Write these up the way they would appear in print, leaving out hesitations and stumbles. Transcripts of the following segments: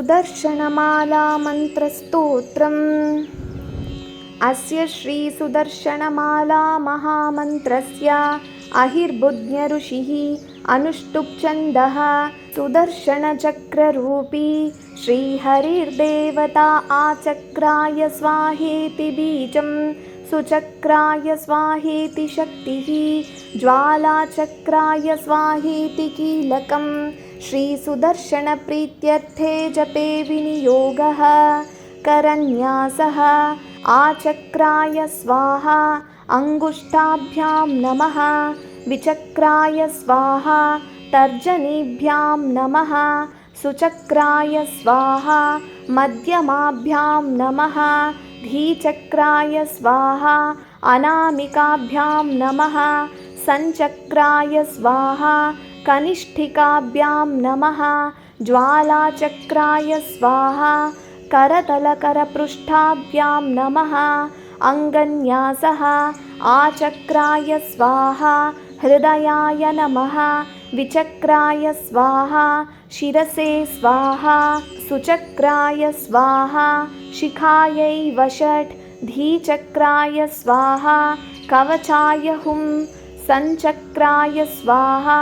सुदर्शनमाला मन्त्रस्तोत्रम्। अस्य श्रीसुदर्शनमाला महामन्त्रस्य अहिर्बुध्न्यऋषिः अनुष्टुप्छन्दः सुदर्शनचक्ररूपी श्रीहरिर्देवता आचक्राय स्वाहेति बीजं सुचक्राय स्वाहेति शक्तिः ज्वालाचक्राय स्वाहेति कीलकं श्रीसुदर्शनप्रीत्यर्थे जपे विनियोगः करन्यासः आचक्राय स्वाहा अङ्गुष्ठाभ्यां नमः विचक्राय स्वाहा तर्जनीभ्यां नमः सुचक्राय स्वाहा मध्यमाभ्यां नमः धीचक्राय स्वाहा अनामिकाभ्यां नमः संचक्राय स्वाहा कनिष्ठिकाभ्यां नमः ज्वालाचक्राय स्वाहा करतलकरपृष्ठाभ्यां नमः अङ्गन्यासः आचक्राय स्वाहा हृदयाय नमः विचक्राय स्वाहा शिरसे स्वाहा सुचक्राय स्वाहा शिखायै वषट् धीचक्राय स्वाहा कवचाय हुं संचक्राय स्वाहा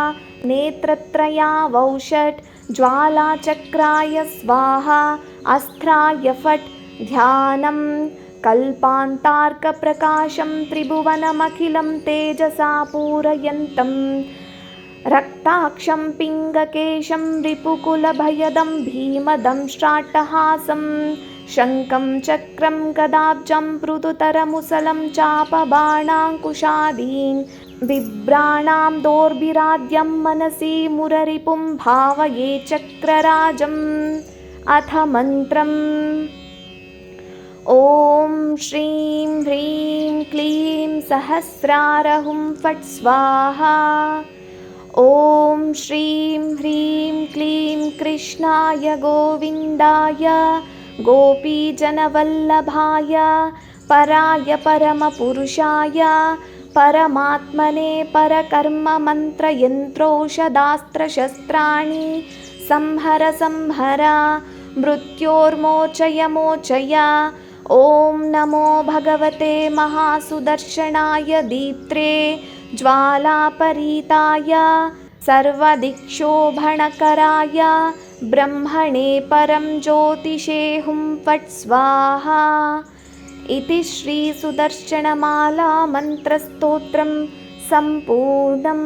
नेत्रत्रयावौषट् ज्वालाचक्राय स्वाहा अस्त्राय फट् ध्यानं कल्पान्तार्कप्रकाशं त्रिभुवनमखिलं तेजसा पूरयन्तं रक्ताक्षं पिङ्गकेशं रिपुकुलभयदं भीमदंष्ट्राट्टहासं शङ्खं चक्रं गदाब्जं पृथुतरमुसलं चापबाणाङ्कुशादीन् बिभ्राणां दोर्भिराद्यं मनसि मुररिपुं भावये चक्रराजम्। अथ मन्त्रम्। ॐ श्रीं ह्रीं क्लीं सहस्रारहुं फट् स्वाहा। ॐ श्रीं ह्रीं क्लीं कृष्णाय गोविन्दाय गोपीजनवल्लभाय पराय परमपुरुषाय परमात्मने परकर्ममन्त्रयन्त्रौषधास्त्रशस्त्राणि संहर संहर मृत्योर्मोचय मोचय। ॐ नमो भगवते महासुदर्शनाय दीप्त्रे ज्वालापरीताय सर्वदिक्षोभणकराय ब्रह्मणे परं ज्योतिषे हुं फट् स्वाहा। इति श्रीसुदर्शनमाला मन्त्रस्तोत्रं सम्पूर्णम्।